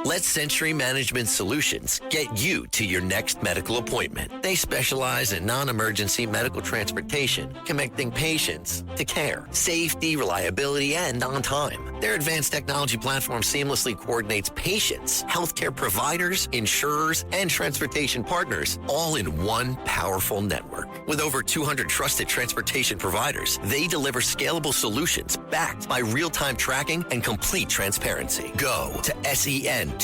Let Century Management Solutions get you to your next medical appointment. They specialize in non-emergency medical transportation, connecting patients to care, safety, reliability, and on time. Their advanced technology platform seamlessly coordinates patients, healthcare providers, insurers, and transportation partners all in one powerful network. With over 200 trusted transportation providers, they deliver scalable solutions backed by real-time tracking and complete transparency. Go to SENTRYMS.com.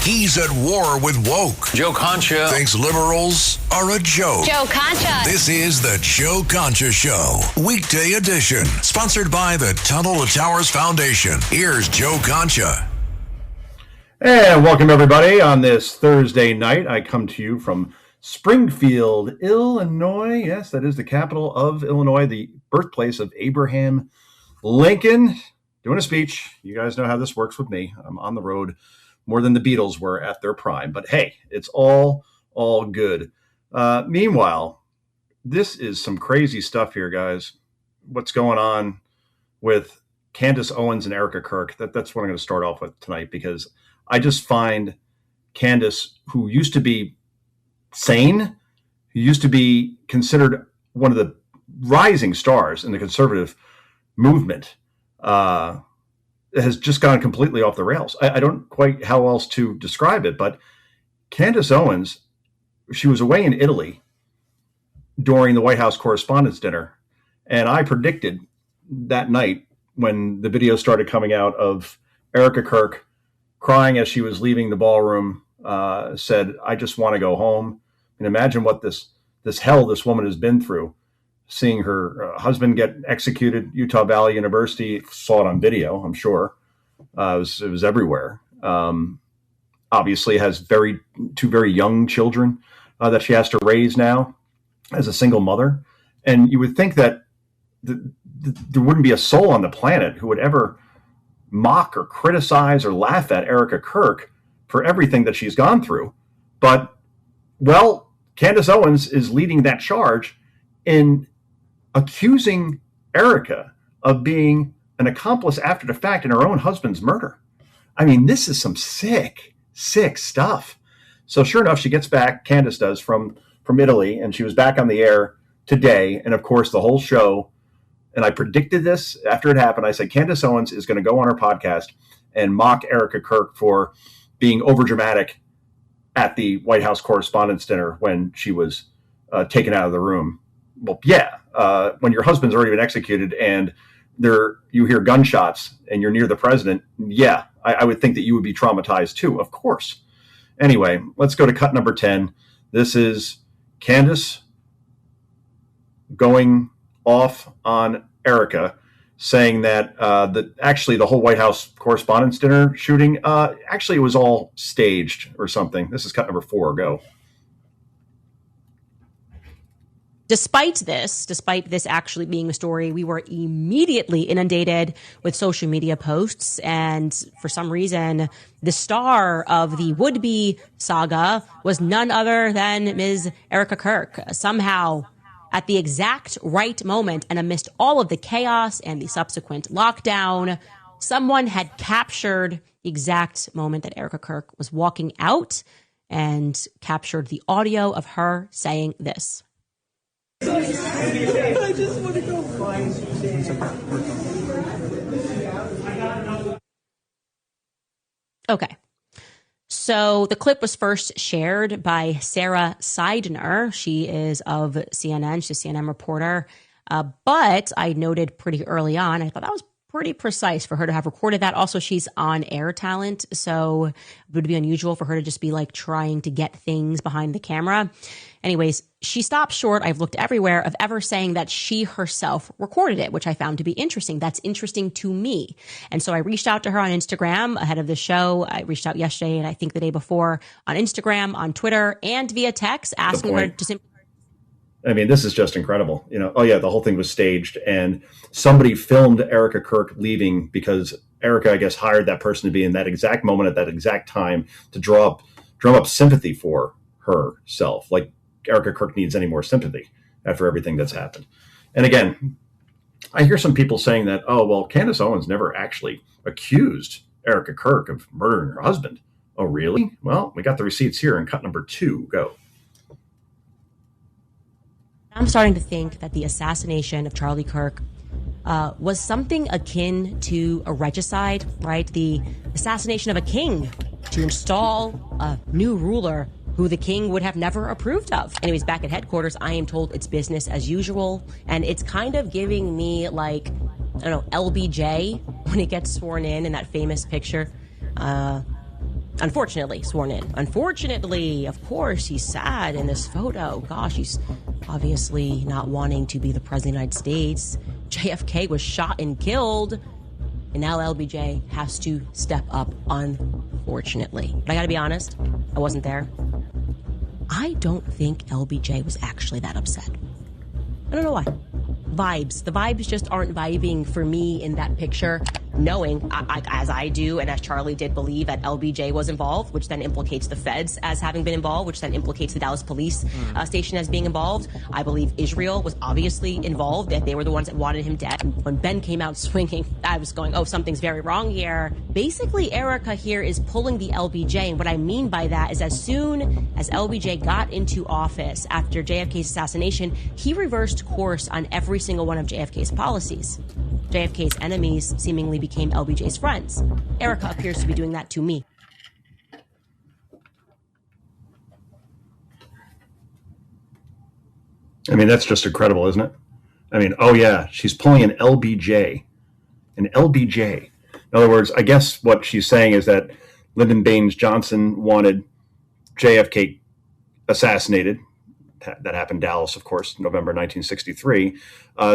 He's at war with woke. Joe Concha thinks liberals are a joke. Joe Concha. This is the Joe Concha Show, weekday edition, sponsored by the Tunnel to Towers Foundation. Here's Joe Concha. And welcome, everybody. On this Thursday night, I come to you from Springfield, Illinois. Yes, that is the capital of Illinois, the birthplace of Abraham Lincoln. Doing a speech. You guys know how this works with me. I'm on the road more than the Beatles were at their prime. But hey, it's all good. Meanwhile, this is some crazy stuff here, guys. What's going on with Candace Owens and Erica Kirk? That's what I'm going to start off with tonight, because I just find Candace, who used to be sane, who used to be considered one of the rising stars in the conservative movement, has just gone completely off the rails. I don't quite how else to describe it, but Candace Owens, she was away in Italy during the White House Correspondents' Dinner, and I predicted that night when the video started coming out of Erica Kirk crying as she was leaving the ballroom, said, "I just want to go home." And imagine what this hell this woman has been through. Seeing her husband get executed, Utah Valley University, saw it on video, I'm sure. It was everywhere. Obviously has two very young children that she has to raise now as a single mother. And you would think that there wouldn't be a soul on the planet who would ever mock or criticize or laugh at Erica Kirk for everything that she's gone through. But, well, Candace Owens is leading that charge in accusing Erica of being an accomplice after the fact in her own husband's murder. I mean, this is some sick stuff. So sure enough, she gets back, Candace does, from Italy, and she was back on the air today. And of course, the whole show, and I predicted this after it happened, I said, Candace Owens is going to go on her podcast and mock Erica Kirk for being overdramatic at the White House Correspondents' Dinner when she was taken out of the room. Well, yeah, when your husband's already been executed and you hear gunshots and you're near the president, yeah, I would think that you would be traumatized too, of course. Anyway, let's go to cut number 10. This is Candace going off on Erica, saying that actually the whole White House Correspondents' Dinner shooting, actually it was all staged or something. This is cut number 4. Go. Despite this actually being a story, we were immediately inundated with social media posts. And for some reason, the star of the would-be saga was none other than Ms. Erica Kirk. Somehow, at the exact right moment and amidst all of the chaos and the subsequent lockdown, someone had captured the exact moment that Erica Kirk was walking out and captured the audio of her saying this. I just want to go find Okay. So the clip was first shared by Sarah Seidner. She is of CNN. She's a CNN reporter. But I noted pretty early on, I thought that was pretty precise for her to have recorded that. Also, she's on air talent, so it would be unusual for her to just be like trying to get things behind the camera. Anyways, she stopped short, I've looked everywhere, of ever saying that she herself recorded it, which I found to be interesting. That's interesting to me. And so I reached out to her on Instagram ahead of the show. I reached out yesterday and I think the day before on Instagram, on Twitter, and via text, asking her to simply... I mean, this is just incredible. Oh yeah, the whole thing was staged, and somebody filmed Erica Kirk leaving because Erica, I guess, hired that person to be in that exact moment at that exact time to draw drum up sympathy for herself, like Erica Kirk needs any more sympathy after everything that's happened. And again, I hear some people saying that, oh, well, Candace Owens never actually accused Erica Kirk of murdering her husband. Oh, really? Well, we got the receipts here in cut number 2. Go. I'm starting to think that the assassination of Charlie Kirk was something akin to a regicide, right? The assassination of a king to install a new ruler who the king would have never approved of. Anyways, back at headquarters, I am told it's business as usual. And it's kind of giving me like, I don't know, LBJ when he gets sworn in that famous picture. Unfortunately, sworn in. Unfortunately, of course, he's sad in this photo. Gosh, he's obviously not wanting to be the president of the United States. JFK was shot and killed. And now LBJ has to step up, unfortunately. But I gotta be honest, I wasn't there. I don't think LBJ was actually that upset. I don't know why. Vibes. The vibes just aren't vibing for me in that picture, knowing, as I do and as Charlie did believe, that LBJ was involved, which then implicates the feds as having been involved, which then implicates the Dallas police station as being involved. I believe Israel was obviously involved, that they were the ones that wanted him dead. And when Ben came out swinging, I was going, oh, something's very wrong here. Basically, Erica here is pulling the LBJ, and what I mean by that is as soon as LBJ got into office after JFK's assassination, he reversed course on every single one of JFK's policies. JFK's enemies seemingly became LBJ's friends. Erica appears to be doing that to me. I mean, that's just incredible, isn't it? I mean, oh yeah, she's pulling an LBJ. An LBJ. In other words, I guess what she's saying is that Lyndon Baines Johnson wanted JFK assassinated. That happened in Dallas, of course, November 1963.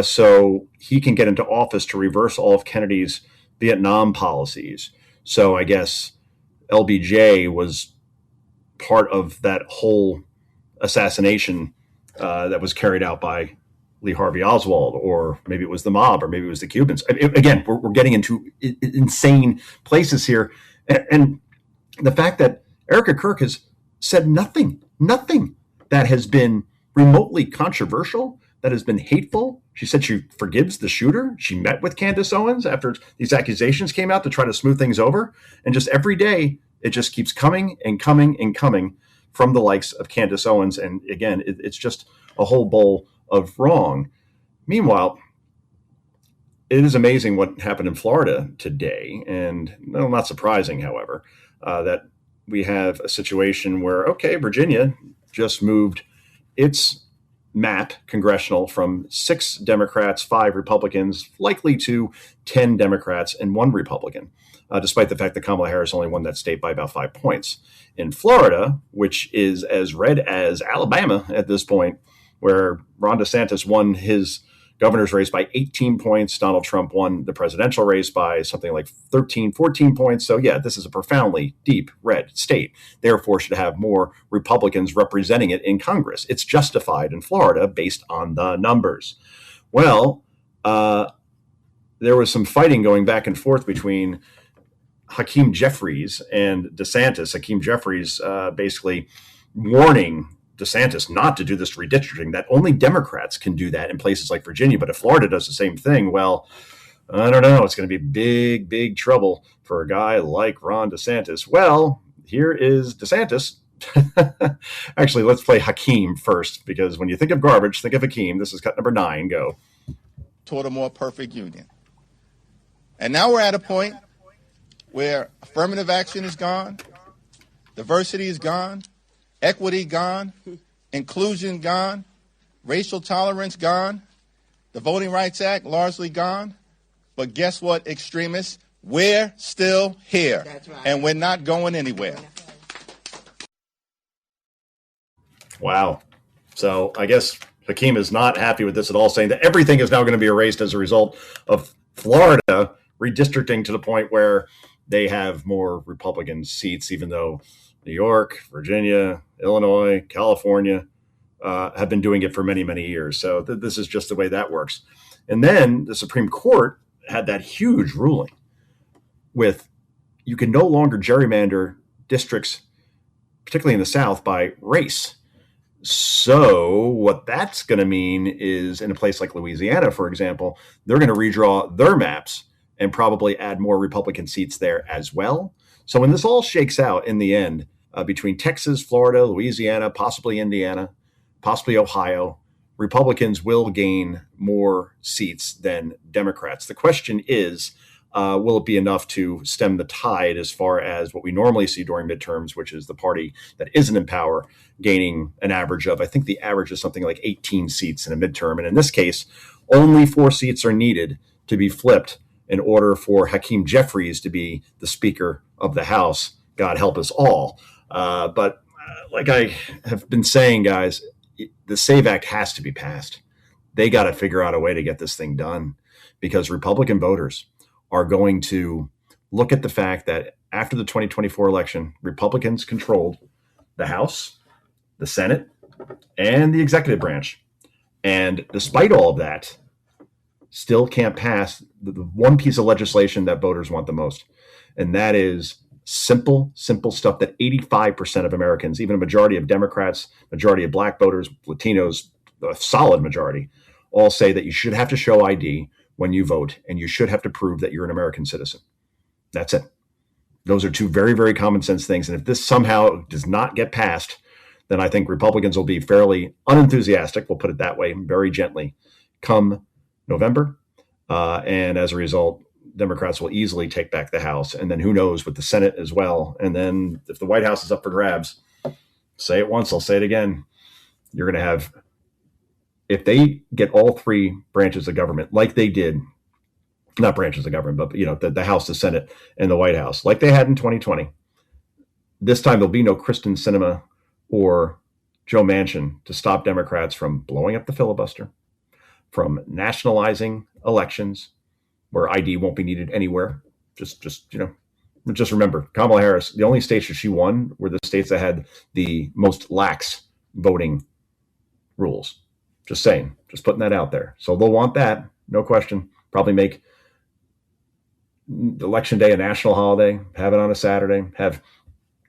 So he can get into office to reverse all of Kennedy's Vietnam policies. So I guess LBJ was part of that whole assassination that was carried out by Lee Harvey Oswald, or maybe it was the mob, or maybe it was the Cubans. Again, we're getting into insane places here. And the fact that Erica Kirk has said nothing that has been remotely controversial, that has been hateful. She said she forgives the shooter. She met with Candace Owens after these accusations came out to try to smooth things over. And just every day, it just keeps coming and coming and coming from the likes of Candace Owens. And again, it's just a whole bowl of wrong. Meanwhile, it is amazing what happened in Florida today. And well, not surprising, however, that we have a situation where, okay, Virginia just moved its map congressional from 6 Democrats, 5 Republicans, likely to 10 Democrats and 1 Republican, despite the fact that Kamala Harris only won that state by about 5 points. In Florida, which is as red as Alabama at this point, where Ron DeSantis won his governor's race by 18 points. Donald Trump won the presidential race by something like 13, 14 points. So yeah, this is a profoundly deep red state. Therefore, should have more Republicans representing it in Congress. It's justified in Florida based on the numbers. Well, there was some fighting going back and forth between Hakeem Jeffries and DeSantis. Hakeem Jeffries basically warning DeSantis not to do this redistricting, that only Democrats can do that in places like Virginia. But if Florida does the same thing, well, I don't know. It's going to be big, big trouble for a guy like Ron DeSantis. Well, here is DeSantis. Actually, let's play Hakeem first, because when you think of garbage, think of Hakeem. This is cut number 9. Go. Toward a more perfect union. And now we're at a point where affirmative action is gone, diversity is gone, equity gone, inclusion gone, racial tolerance gone, the Voting Rights Act largely gone. But guess what, extremists? We're still here, right. And we're not going anywhere. Wow. So I guess Hakeem is not happy with this at all, saying that everything is now going to be erased as a result of Florida redistricting to the point where they have more Republican seats, even though New York, Virginia, Illinois, California have been doing it for many, many years. So this is just the way that works. And then the Supreme Court had that huge ruling with you can no longer gerrymander districts particularly in the South, by race. So what that's going to mean is in a place like Louisiana, for example, they're going to redraw their maps and probably add more Republican seats there as well. So when this all shakes out in the end, between Texas, Florida, Louisiana, possibly Indiana, possibly Ohio, Republicans will gain more seats than Democrats. The question is, will it be enough to stem the tide as far as what we normally see during midterms, which is the party that isn't in power gaining an average of, I think the average is something like 18 seats in a midterm. And in this case, only 4 seats are needed to be flipped in order for Hakeem Jeffries to be the Speaker of the House. God help us all. But like I have been saying, guys, the SAVE Act has to be passed. They got to figure out a way to get this thing done, because Republican voters are going to look at the fact that after the 2024 election, Republicans controlled the House, the Senate, and the executive branch. And despite all of that, still can't pass the one piece of legislation that voters want the most. And that is simple stuff that 85% of Americans, even a majority of Democrats, majority of Black voters, Latinos, a solid majority, all say that you should have to show ID when you vote, and you should have to prove that you're an American citizen. That's it. Those are 2 very, very common sense things. And if this somehow does not get passed, then I think Republicans will be fairly unenthusiastic, we'll put it that way, very gently, come November. And as a result, Democrats will easily take back the House. And then who knows with the Senate as well. And then if the White House is up for grabs, say it once, I'll say it again. You're going to have, if they get all 3 branches of government, like they did, not branches of government, but the House, the Senate, and the White House, like they had in 2020, this time there'll be no Kristen Sinema or Joe Manchin to stop Democrats from blowing up the filibuster, from nationalizing elections where ID won't be needed anywhere. Just remember, Kamala Harris, the only states that she won were the states that had the most lax voting rules. Just saying, just putting that out there. So they'll want that, no question. Probably make Election Day a national holiday, have it on a Saturday, have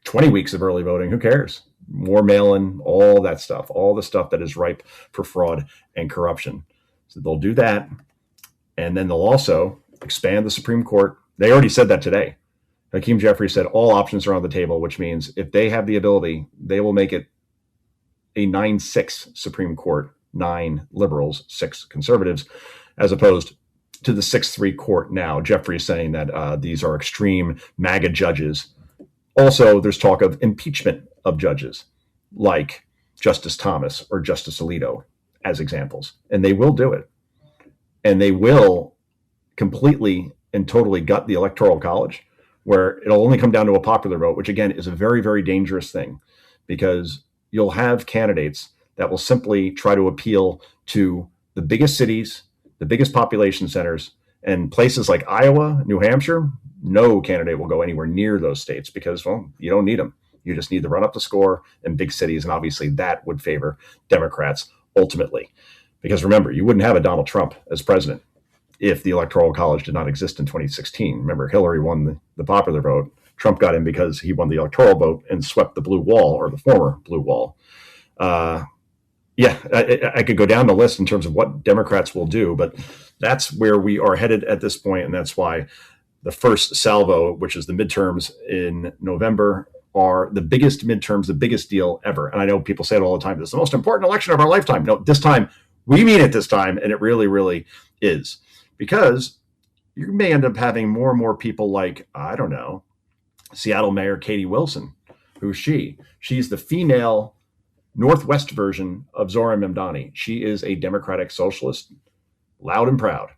20 weeks of early voting. Who cares? More mail-in, all that stuff, all the stuff that is ripe for fraud and corruption. So they'll do that. And then they'll also expand the Supreme Court. They already said that today. Hakeem Jeffries said all options are on the table, which means if they have the ability, they will make it a 9-6 Supreme Court, 9 liberals, 6 conservatives, as opposed to the 6-3 court now. Jeffries saying that these are extreme MAGA judges. Also, there's talk of impeachment of judges like Justice Thomas or Justice Alito as examples. And they will do it. And they will completely and totally gut the Electoral College, where it'll only come down to a popular vote, which again is a very, very dangerous thing, because you'll have candidates that will simply try to appeal to the biggest cities, the biggest population centers, and places like Iowa, New Hampshire. No candidate will go anywhere near those states because, well, you don't need them. You just need to run up the score in big cities. And obviously that would favor Democrats ultimately. Because remember, you wouldn't have a Donald Trump as president if the Electoral College did not exist in 2016. Remember, Hillary won the popular vote. Trump got in because he won the electoral vote and swept the blue wall, or the former blue wall. I could go down the list in terms of what Democrats will do, but that's where we are headed at this point, and that's why the first salvo, which is the midterms in November, are the biggest midterms, the biggest deal ever. And I know people say it all the time, this is the most important election of our lifetime. No, this time, we mean it this time, and it really, really is. Because you may end up having more and more people like, I don't know, Seattle Mayor Katie Wilson. Who's she? She's the female Northwest version of Zora Mamdani. She is a Democratic socialist, loud and proud.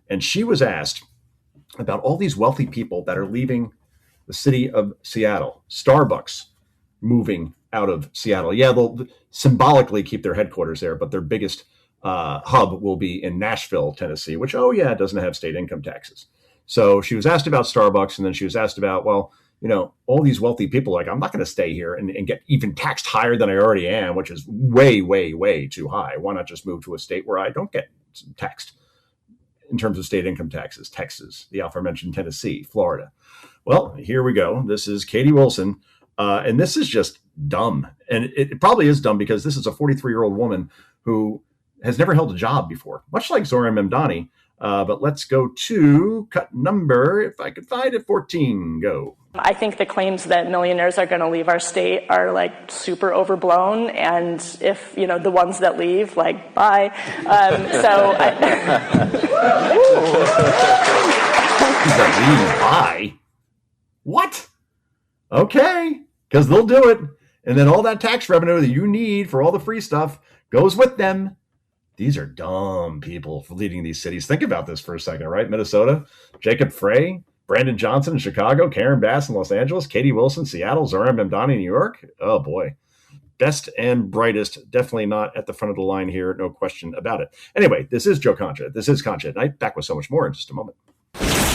And she was asked about all these wealthy people that are leaving the city of Seattle. Starbucks moving out of Seattle. Yeah, they'll symbolically keep their headquarters there, but their biggest hub will be in Nashville, Tennessee, which, doesn't have state income taxes. So she was asked about Starbucks, and then she was asked about, all these wealthy people, like, I'm not going to stay here and get even taxed higher than I already am, which is way, way, way too high. Why not just move to a state where I don't get taxed in terms of state income taxes? Texas, the aforementioned Tennessee, Florida. Well, here we go. This is Katie Wilson And this is just dumb. And it probably is dumb because this is a 43-year-old woman who has never held a job before, much like Zohran Mamdani. But let's go to cut number, if I could find it, 14. Go. I think the claims that millionaires are going to leave our state are like super overblown. And if, the ones that leave, like, bye. Bye? What? Okay. Because they'll do it. And then all that tax revenue that you need for all the free stuff goes with them. These are dumb people for leading these cities. Think about this for a second, right? Minnesota, Jacob Frey, Brandon Johnson in Chicago, Karen Bass in Los Angeles, Katie Wilson, Seattle, Zohran Mamdani in New York. Oh, boy. Best and brightest. Definitely not at the front of the line here. No question about it. Anyway, this is Joe Concha. This is Concha at Night. Back with so much more in just a moment.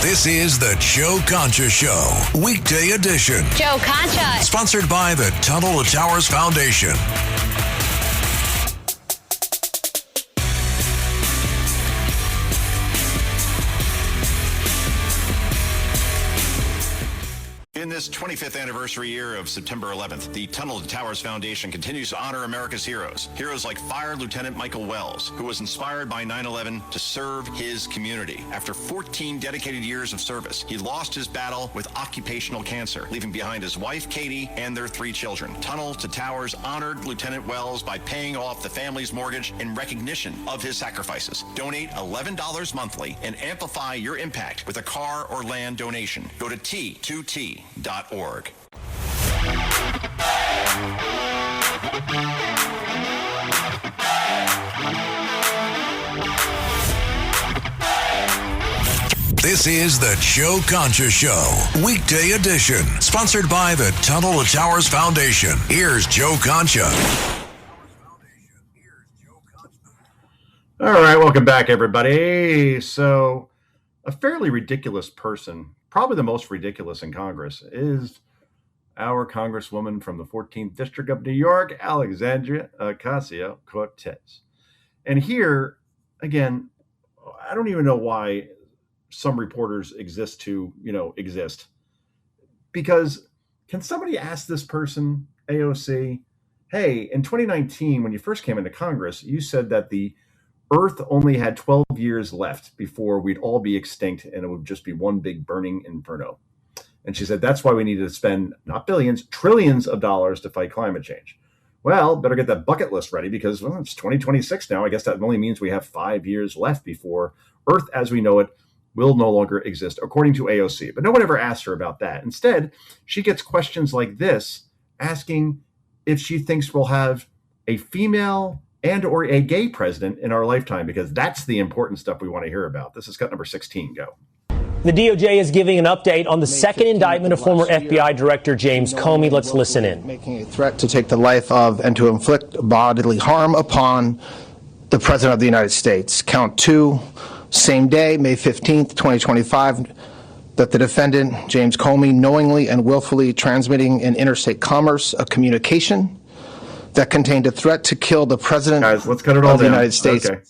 This is the Joe Concha Show, weekday edition. Joe Concha. Sponsored by the Tunnel to Towers Foundation. In this 25th anniversary year of September 11th, the Tunnel to Towers Foundation continues to honor America's heroes. Heroes like Fire Lieutenant Michael Wells, who was inspired by 9/11 to serve his community. After 14 dedicated years of service, he lost his battle with occupational cancer, leaving behind his wife, Katie, and their 3 children. Tunnel to Towers honored Lieutenant Wells by paying off the family's mortgage in recognition of his sacrifices. Donate $11 monthly and amplify your impact with a car or land donation. Go to T2T.org. This is the Joe Concha Show, weekday edition, sponsored by the Tunnel to Towers Foundation. Here's Joe Concha. All right, welcome back, everybody. So, a fairly ridiculous person, probably the most ridiculous in Congress, is our Congresswoman from the 14th District of New York, Alexandria Ocasio-Cortez. And here, again, I don't even know why some reporters exist to, exist. Because can somebody ask this person, AOC, hey, in 2019, when you first came into Congress, you said that the Earth only had 12 years left before we'd all be extinct and it would just be one big burning inferno. And she said, that's why we needed to spend not billions, trillions of dollars to fight climate change. Well, better get that bucket list ready because it's 2026 now. I guess that only means we have 5 years left before Earth as we know it will no longer exist, according to AOC. But no one ever asked her about that. Instead, she gets questions like this, asking if she thinks we'll have a female and or a gay president in our lifetime, because that's the important stuff we want to hear about. This is cut number 16. Go. The DOJ is giving an update on the second indictment of former FBI Director James Comey. Let's listen in. Making a threat to take the life of and to inflict bodily harm upon the President of the United States. Count 2, same day, May 15th, 2025, that the defendant, James Comey, knowingly and willfully transmitting in interstate commerce a communication that contained a threat to kill the President Guys, let's cut it all of the down. United States. Okay.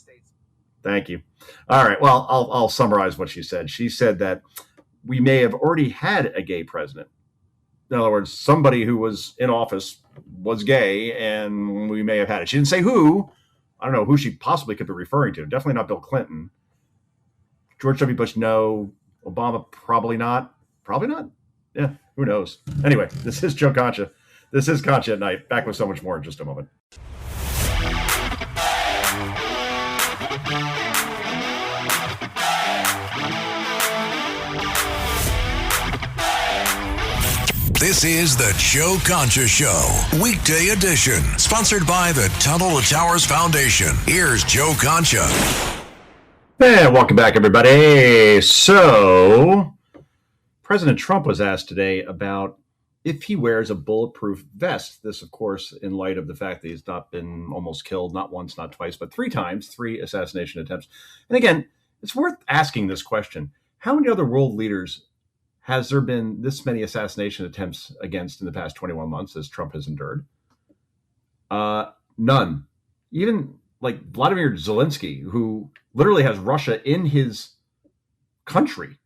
Thank you. All right. Well, I'll summarize what she said. She said that we may have already had a gay president. In other words, somebody who was in office was gay, and we may have had it. She didn't say who. I don't know who she possibly could be referring to. Definitely not Bill Clinton. George W. Bush, no. Obama, probably not. Probably not. Yeah, who knows? Anyway, this is Joe Concha. This is Concha at Night. Back with so much more in just a moment. This is the Joe Concha Show, weekday edition, sponsored by the Tunnel to Towers Foundation. Here's Joe Concha. And welcome back, everybody. So, President Trump was asked today about if he wears a bulletproof vest. This, of course, in light of the fact that he's not been almost killed, not once, not twice, but 3 times, 3 assassination attempts. And again, it's worth asking this question. How many other world leaders has there been this many assassination attempts against in the past 21 months as Trump has endured? None. Even like Vladimir Zelensky, who literally has Russia in his country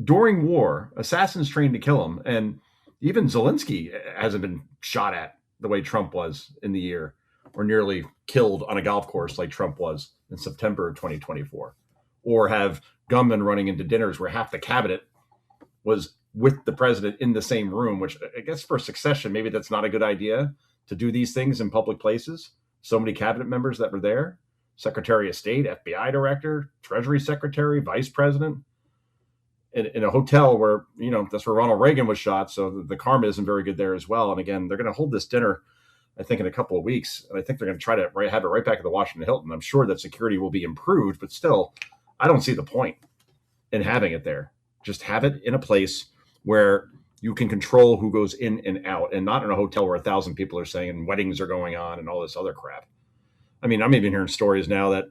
during war, assassins trained to kill him. And, Even Zelensky hasn't been shot at the way Trump was in the year, or nearly killed on a golf course like Trump was in September of 2024, or have gunmen running into dinners where half the cabinet was with the president in the same room, which I guess for succession, maybe that's not a good idea to do these things in public places. So many cabinet members that were there, Secretary of State, FBI director, Treasury Secretary, Vice President, in a hotel where, that's where Ronald Reagan was shot. So the karma isn't very good there as well. And again, they're going to hold this dinner, I think, in a couple of weeks. And I think they're going to try to have it right back at the Washington Hilton. I'm sure that security will be improved, but still, I don't see the point in having it there. Just have it in a place where you can control who goes in and out, and not in a hotel where 1,000 people are staying and weddings are going on and all this other crap. I mean, I'm even hearing stories now that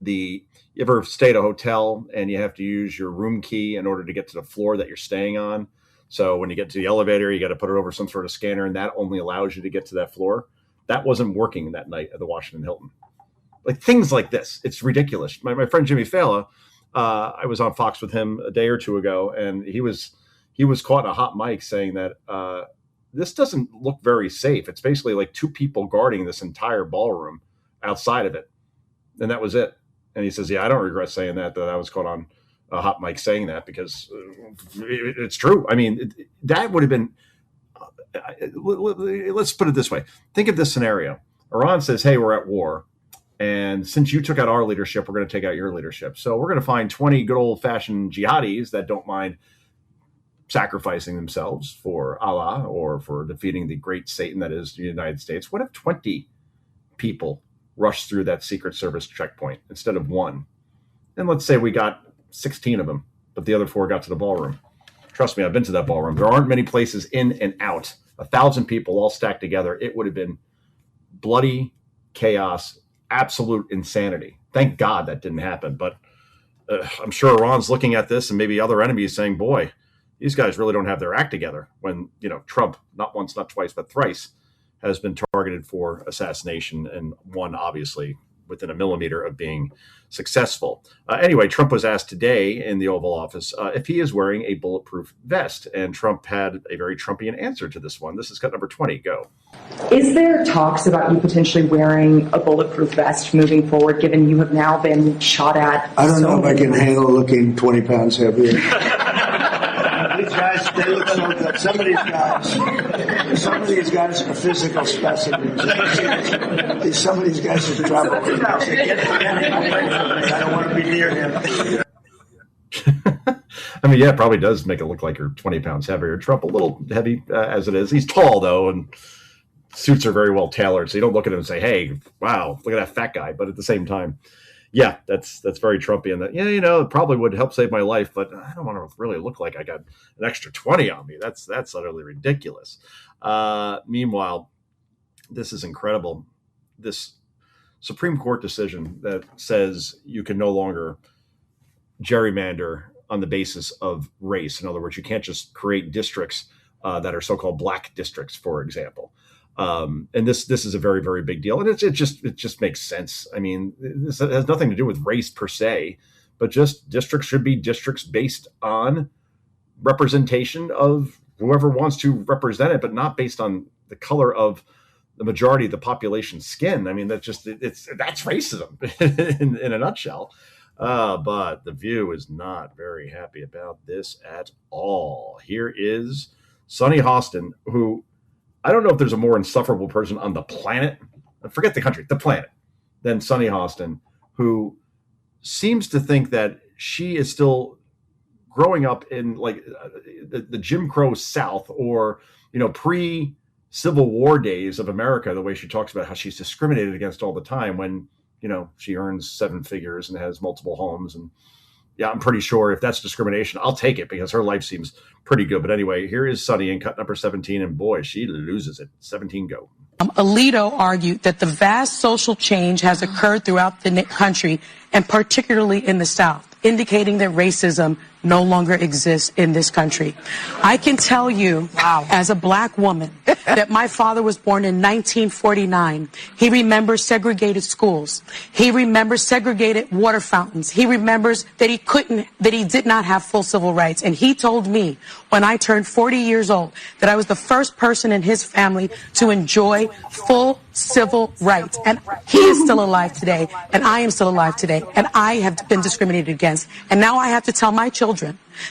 you ever stay at a hotel and you have to use your room key in order to get to the floor that you're staying on. So when you get to the elevator, you got to put it over some sort of scanner, and that only allows you to get to that floor. That wasn't working that night at the Washington Hilton. Like things like this, it's ridiculous. My friend Jimmy Fallon, I was on Fox with him a day or two ago, and he was caught in a hot mic saying that this doesn't look very safe. It's basically like two people guarding this entire ballroom outside of it, and that was it. And he says, "Yeah, I don't regret saying that I was caught on a hot mic saying that, because it's true." I mean, that would have been. Let's put it this way: think of this scenario. Iran says, "Hey, we're at war. And since you took out our leadership, we're going to take out your leadership. So we're going to find 20 good old-fashioned jihadis that don't mind sacrificing themselves for Allah or for defeating the great Satan that is the United States." What if 20 people rushed through that Secret Service checkpoint instead of one? And let's say we got 16 of them, but the other 4 got to the ballroom. Trust me, I've been to that ballroom. There aren't many places in and out. 1,000 people all stacked together. It would have been bloody chaos, absolute insanity. Thank God that didn't happen. But I'm sure Iran's looking at this and maybe other enemies saying, boy, these guys really don't have their act together, when, Trump, not once, not twice, but thrice, has been targeted for assassination, and one obviously within a millimeter of being successful. Anyway, Trump was asked today in the Oval Office if he is wearing a bulletproof vest, and Trump had a very Trumpian answer to this one. This is cut number 20. Go. Is there talks about you potentially wearing a bulletproof vest moving forward, given you have now been shot at? I don't know if I can handle looking 20 pounds heavier. These guys, they look so good. Some of these guys are physical specimens. Some of these guys are trouble. I don't want to be near him. I mean, yeah, it probably does make it look like you're 20 pounds heavier. Trump, a little heavy as it is. He's tall, though, and suits are very well tailored. So you don't look at him and say, hey, wow, look at that fat guy. But at the same time, yeah, that's very Trumpian. That, it probably would help save my life, but I don't want to really look like I got an extra 20 on me. That's utterly ridiculous. Meanwhile, this is incredible. This Supreme Court decision that says you can no longer gerrymander on the basis of race. In other words, you can't just create districts that are so-called black districts, for example. And this is a very, very big deal. And it just makes sense. I mean, this has nothing to do with race per se, but just districts should be districts based on representation of whoever wants to represent it, but not based on the color of the majority of the population's skin. I mean, that's racism in a nutshell. But The View is not very happy about this at all. Here is Sonny Hostin, who, I don't know if there's a more insufferable person on the planet, forget the country, the planet, than Sonny Hostin, who seems to think that she is still growing up in like the Jim Crow South, or, pre-Civil War days of America, the way she talks about how she's discriminated against all the time when, she earns 7 figures and has multiple homes. And yeah, I'm pretty sure if that's discrimination, I'll take it because her life seems pretty good. But anyway, here is Sonny in cut number 17, and boy, she loses it. 17, go. Alito argued that the vast social change has occurred throughout the country, and particularly in the South. indicating that racism no longer exists in this country. I can tell you, as a black woman, that my father was born in 1949. He remembers segregated schools. He remembers segregated water fountains. He remembers that he did not have full civil rights. And he told me when I turned 40 years old that I was the first person in his family to enjoy full civil rights. And he is still alive today, and I am still alive today, and I have been discriminated against. And now I have to tell my children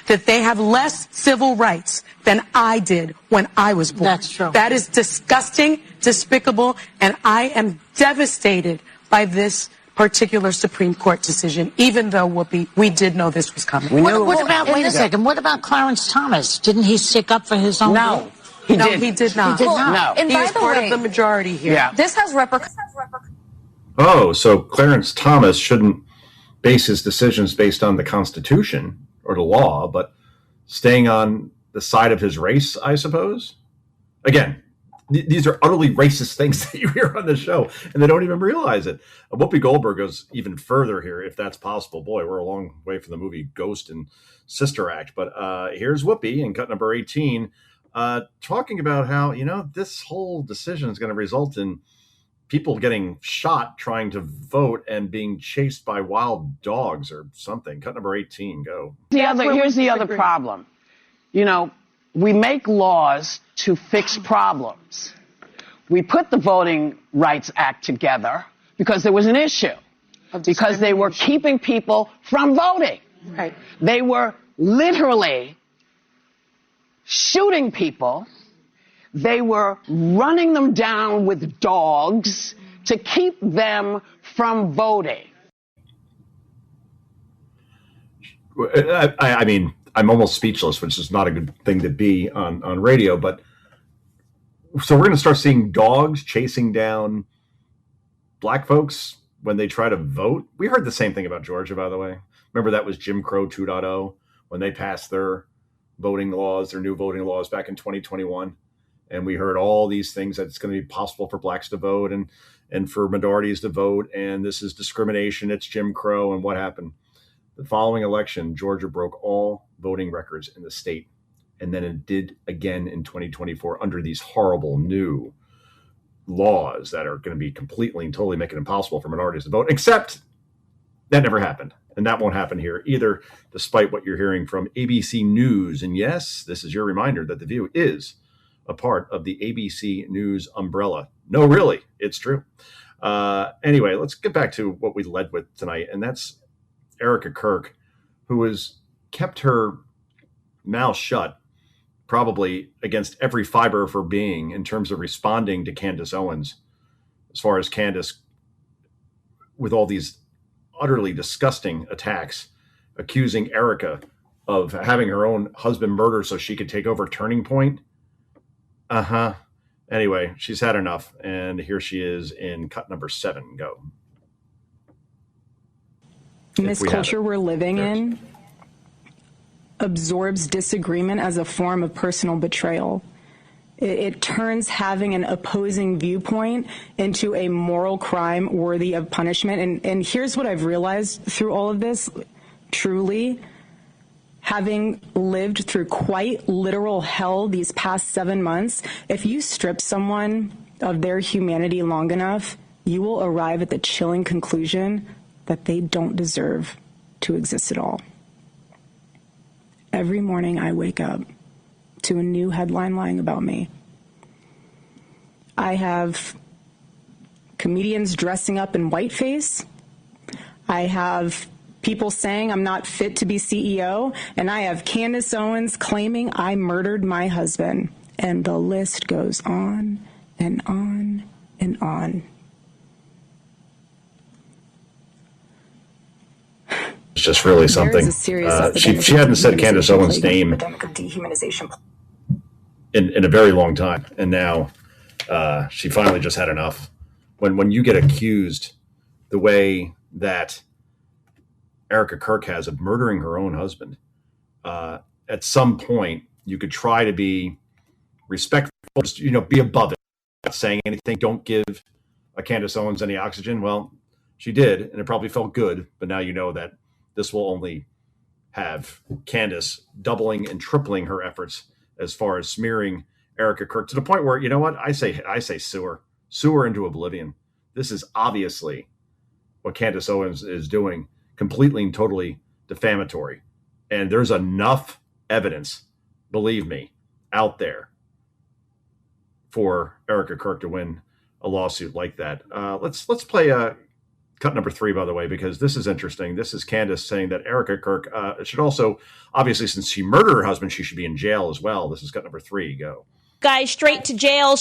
that they have less civil rights than I did when I was born. That's true. That is disgusting, despicable, and I am devastated by this particular Supreme Court decision, even though, Whoopi, we did know this was coming. What about, wait a second, what about Clarence Thomas? Didn't he stick up for his own group? He did not. He did not. No. And He by is the part way, of the majority here. Yeah. This has repercussions. Oh, so Clarence Thomas shouldn't base his decisions based on the Constitution or the law, but staying on the side of his race, I suppose? Again, these are utterly racist things that you hear on the show, and they don't even realize it. Whoopi Goldberg goes even further here, if that's possible. Boy, we're a long way from the movie Ghost and Sister Act, but here's Whoopi in cut number 18, talking about how, this whole decision is going to result in people getting shot trying to vote and being chased by wild dogs or something. Cut number 18, go. Here's the other problem. We make laws to fix problems. We put the Voting Rights Act together because there was an issue, because they were keeping people from voting. Right. They were literally shooting people. They were running them down with dogs to keep them from voting. I mean, I'm almost speechless, which is not a good thing to be on radio. But so we're going to start seeing dogs chasing down black folks when they try to vote. We heard the same thing about Georgia, by the way. Remember, that was Jim Crow 2.0 when they passed their voting laws, their new voting laws back in 2021. And we heard all these things that it's going to be possible for blacks to vote and for minorities to vote. And this is discrimination. It's Jim Crow. And what happened? The following election, Georgia broke all voting records in the state. And then it did again in 2024 under these horrible new laws that are going to be completely and totally make it impossible for minorities to vote, except that never happened. And that won't happen here either, despite what you're hearing from ABC News. And yes, this is your reminder that The View is a part of the ABC News umbrella. No, really, it's true. Anyway, let's get back to what we led with tonight, and that's Erica Kirk, who has kept her mouth shut, probably against every fiber of her being in terms of responding to Candace Owens, as far as Candace, with all these utterly disgusting attacks, accusing Erica of having her own husband murdered so she could take over Turning Point. Anyway, she's had enough, and here she is in cut number 7. Go. This culture we're living in absorbs disagreement as a form of personal betrayal. It turns having an opposing viewpoint into a moral crime worthy of punishment. And here's what I've realized through all of this, truly, having lived through quite literal hell these past 7 months, if you strip someone of their humanity long enough, you will arrive at the chilling conclusion that they don't deserve to exist at all. Every morning I wake up to a new headline lying about me. I have comedians dressing up in whiteface. I have people saying I'm not fit to be CEO. And I have Candace Owens claiming I murdered my husband. And the list goes on and on and on. It's just really something. She hadn't said Candace Owens' name in a very long time, and now she finally just had enough. When you get accused the way that Erica Kirk has of murdering her own husband, at some point you could try to be respectful, just, be above it, not saying anything. Don't give Candace Owens any oxygen. Well, she did, and it probably felt good, but now you know that this will only have Candace doubling and tripling her efforts as far as smearing Erica Kirk to the point where, you know what? I say sue her into oblivion. This is obviously what Candace Owens is doing, completely and totally defamatory. And there's enough evidence, believe me, out there for Erica Kirk to win a lawsuit like that. Let's play cut number 3, by the way, because this is interesting. This is Candace saying that Erica Kirk should also, obviously, since she murdered her husband, she should be in jail as well. This is cut number 3. Go. Guys, straight to jail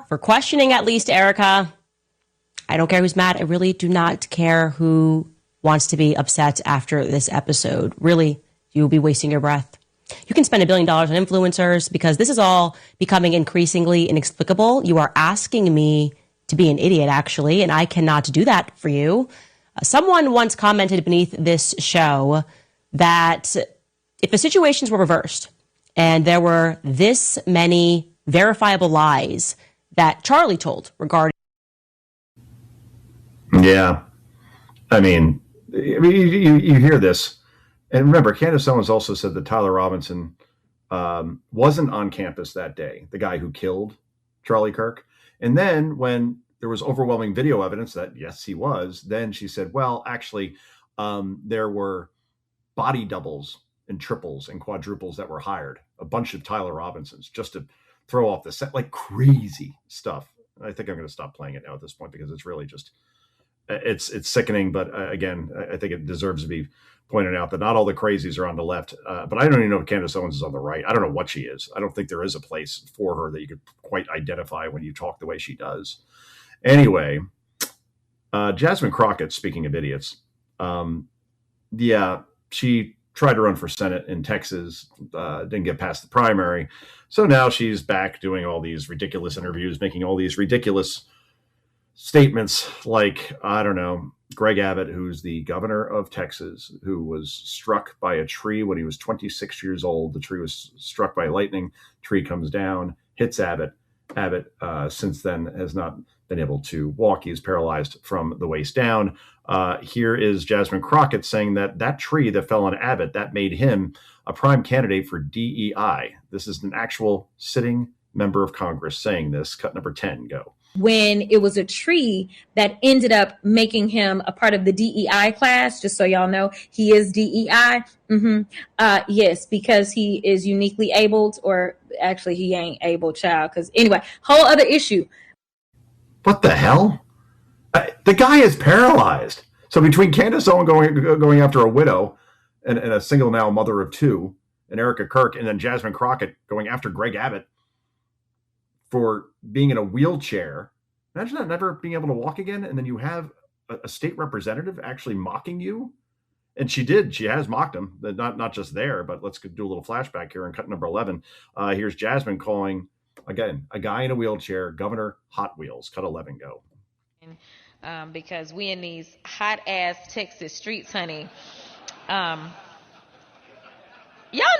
for questioning at least Erica. I don't care who's mad. I really do not care who wants to be upset after this episode. Really, you'll be wasting your breath. You can spend $1 billion on influencers because this is all becoming increasingly inexplicable. You are asking me to be an idiot, actually, and I cannot do that for you. Someone once commented beneath this show that if the situations were reversed and there were this many verifiable lies that Charlie told regarding. Yeah. I mean, you hear this. And remember, Candace Owens also said that Tyler Robinson wasn't on campus that day, the guy who killed Charlie Kirk. And then when there was overwhelming video evidence that, yes, he was, then she said, well, actually, there were body doubles and triples and quadruples that were hired, a bunch of Tyler Robinsons, just to throw off the set, like crazy stuff. I think I'm going to stop playing it now at this point because it's really just, it's sickening. But again, I think it deserves to be pointed out that not all the crazies are on the left. But I don't even know if Candace Owens is on the right. I don't know what she is. I don't think there is a place for her that you could quite identify when you talk the way she does. Anyway, Jasmine Crockett, speaking of idiots, she tried to run for Senate in Texas, didn't get past the primary. So now she's back doing all these ridiculous interviews, making all these ridiculous statements like, I don't know, Greg Abbott, who's the governor of Texas, who was struck by a tree when he was 26 years old. The tree was struck by lightning. Tree comes down, hits Abbott. Abbott, since then, has not been able to walk. He's paralyzed from the waist down. Here is Jasmine Crockett saying that tree that fell on Abbott, that made him a prime candidate for DEI. This is an actual sitting member of Congress saying this. Cut number 10, go. When it was a tree that ended up making him a part of the DEI class, just so y'all know, he is DEI. Yes, because he is uniquely abled, or actually he ain't able, child. Because anyway, whole other issue. What the hell? The guy is paralyzed. So between Candace Owens going after a widow and a single now mother of 2, and Erica Kirk, and then Jasmine Crockett going after Greg Abbott for being in a wheelchair. Imagine that, never being able to walk again. And then you have a state representative actually mocking you. And she has mocked him, not just there, but let's do a little flashback here in cut number 11. Here's Jasmine calling, again, a guy in a wheelchair, Governor Hot Wheels. Cut 11, go. Because we in these hot ass Texas streets, honey. Y'all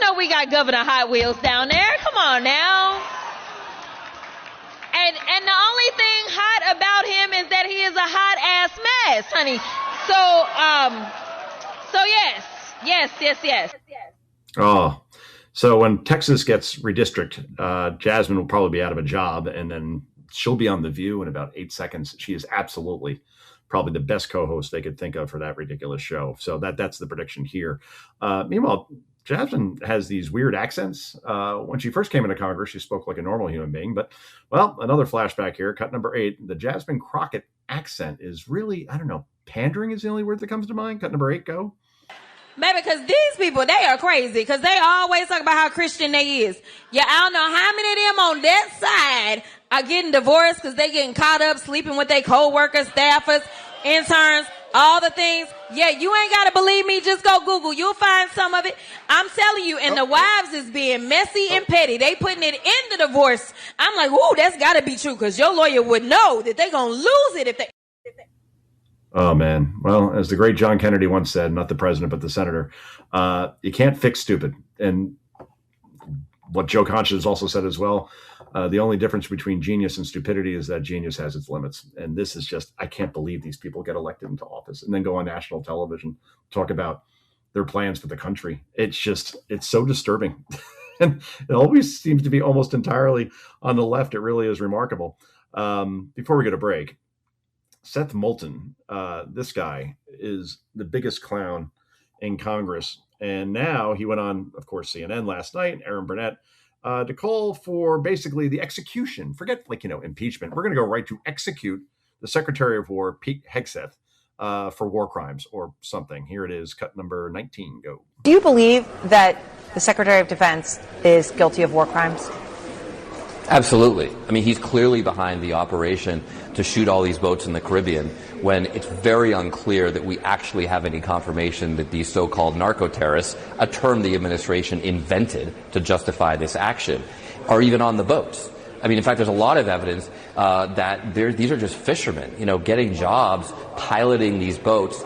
know we got Governor Hot Wheels down there. Come on now. And the only thing hot about him is that he is a hot ass mess, honey. So yes. Oh, so when Texas gets redistricted, Jasmine will probably be out of a job, and then she'll be on The View in about 8 seconds. She is absolutely probably the best co-host they could think of for that ridiculous show. So that's the prediction here. Meanwhile, Jasmine has these weird accents. When she first came into Congress, she spoke like a normal human being. But, well, another flashback here. Cut number 8. The Jasmine Crockett accent is really, I don't know, pandering is the only word that comes to mind. Cut number 8, go. Baby, because these people, they are crazy. Because they always talk about how Christian they is. Yeah, I don't know how many of them on that side are getting divorced because they getting caught up sleeping with their co-workers, staffers, interns, all the things. Yeah, you ain't got to believe me. Just go Google. You'll find some of it. I'm telling you. And the wives is being messy and petty. They putting it in the divorce. I'm like, ooh, that's got to be true because your lawyer would know that they going to lose it if they... Oh, man. Well, as the great John Kennedy once said, not the president, but the senator, you can't fix stupid. And what Joe Concha has also said as well. The only difference between genius and stupidity is that genius has its limits. And this is just, I can't believe these people get elected into office and then go on national television, talk about their plans for the country. It's so disturbing. And it always seems to be almost entirely on the left. It really is remarkable. Before we get a break, Seth Moulton, this guy is the biggest clown in Congress. And now he went on, of course, CNN last night, Aaron Burnett, to call for basically the execution. Forget impeachment. We're going to go right to execute the Secretary of War, Pete Hegseth, for war crimes or something. Here it is, cut number 19, go. Do you believe that the Secretary of Defense is guilty of war crimes? Absolutely. I mean, he's clearly behind the operation to shoot all these boats in the Caribbean when it's very unclear that we actually have any confirmation that these so-called narco-terrorists, a term the administration invented to justify this action, are even on the boats. I mean, in fact, there's a lot of evidence that these are just fishermen, getting jobs, piloting these boats,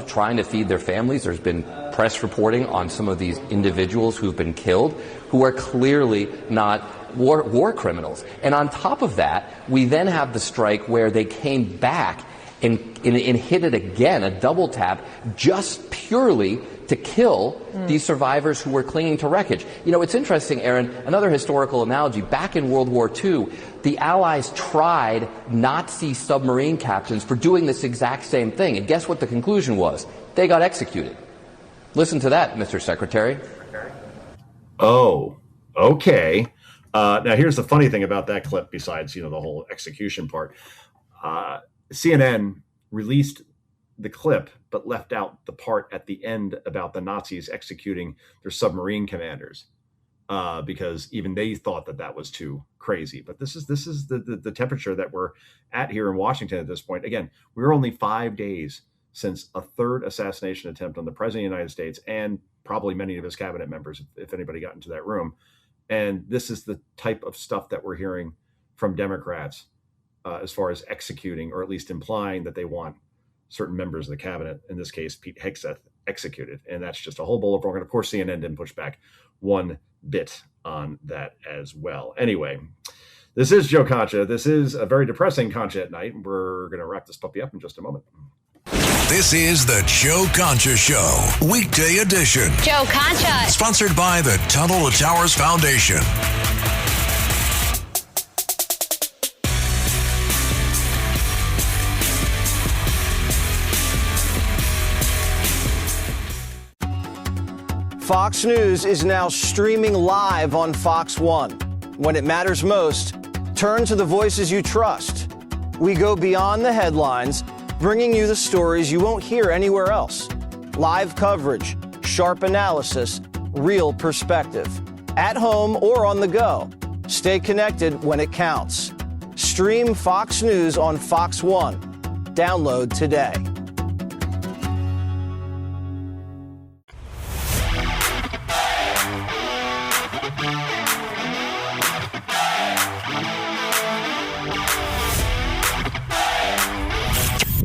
trying to feed their families. There's been press reporting on some of these individuals who've been killed, who are clearly not war criminals. And on top of that, we then have the strike where they came back and hit it again, a double tap, just purely to kill these survivors who were clinging to wreckage. It's interesting, Aaron, another historical analogy. Back in World War II, the Allies tried Nazi submarine captains for doing this exact same thing. And guess what the conclusion was? They got executed. Listen to that, Mr. Secretary. Oh, okay. Now, here's the funny thing about that clip, besides, the whole execution part. CNN released the clip, but left out the part at the end about the Nazis executing their submarine commanders, because even they thought that was too crazy. But this is the temperature that we're at here in Washington at this point. Again, we're only 5 days since a third assassination attempt on the President of the United States and probably many of his cabinet members, if anybody got into that room. And this is the type of stuff that we're hearing from Democrats as far as executing, or at least implying that they want certain members of the cabinet, in this case, Pete Hegseth, executed. And that's just a whole bowl of wrong. And of course, CNN didn't push back one bit on that as well. Anyway, this is Joe Concha. This is a very depressing Concha at night. We're going to wrap this puppy up in just a moment. This is the Joe Concha Show, weekday edition. Joe Concha. Sponsored by the Tunnel to Towers Foundation. Fox News is now streaming live on Fox One. When it matters most, turn to the voices you trust. We go beyond the headlines, bringing you the stories you won't hear anywhere else. Live coverage, sharp analysis, real perspective. At home or on the go, stay connected when it counts. Stream Fox News on Fox One. Download today.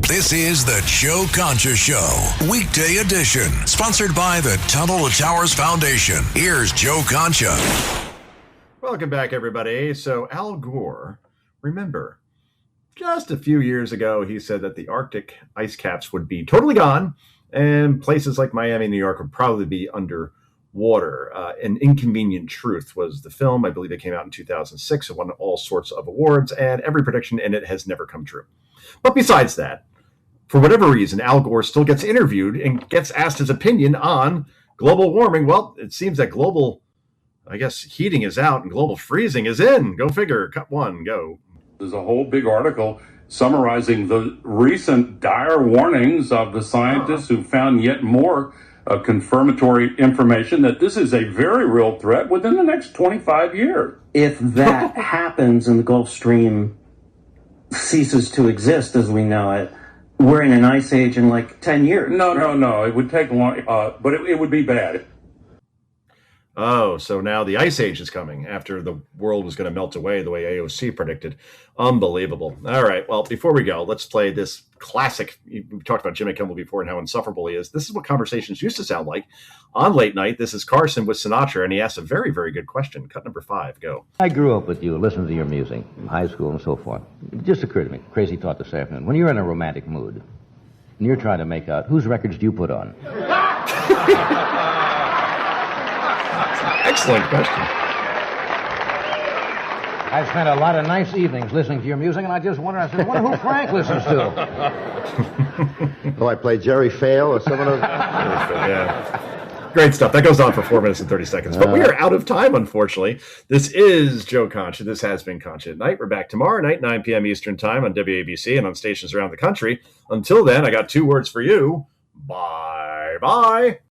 This is the Joe Concha Show, weekday edition, sponsored by the Tunnel to Towers Foundation. Here's Joe Concha. Welcome back, everybody. So Al Gore, remember, just a few years ago, he said that the Arctic ice caps would be totally gone and places like Miami, New York would probably be underwater. An Inconvenient Truth was the film. I believe it came out in 2006. It won all sorts of awards, and every prediction in it has never come true. But besides that, for whatever reason, Al Gore still gets interviewed and gets asked his opinion on global warming. Well, it seems that global, heating is out and global freezing is in. Go figure. Cut one, go. There's a whole big article summarizing the recent dire warnings of the scientists who found yet more confirmatory information that this is a very real threat within the next 25 years. If that happens and the Gulf Stream ceases to exist as we know it, we're in an ice age in like 10 years. No. It would take long, but it would be bad. Oh, so now the ice age is coming after the world was going to melt away the way AOC predicted. Unbelievable. All right. Well, before we go, let's play this classic. We've talked about Jimmy Kimmel before and how insufferable he is. This is what conversations used to sound like on late night. This is Carson with Sinatra, and he asked a very, very good question. Cut number 5. Go. I grew up with you, listened to your music in high school and so forth. It just occurred to me, crazy thought this afternoon. When you're in a romantic mood and you're trying to make out, whose records do you put on? Excellent question. I spent a lot of nice evenings listening to your music, and I just wonder who Frank listens to. Oh, I play Jerry Fail or some of those. Yeah. Great stuff. That goes on for 4 minutes and 30 seconds. But we are out of time, unfortunately. This is Joe Concha. This has been Concha at Night. We're back tomorrow night, 9 p.m. Eastern Time on WABC and on stations around the country. Until then, I got 2 words for you. Bye-bye.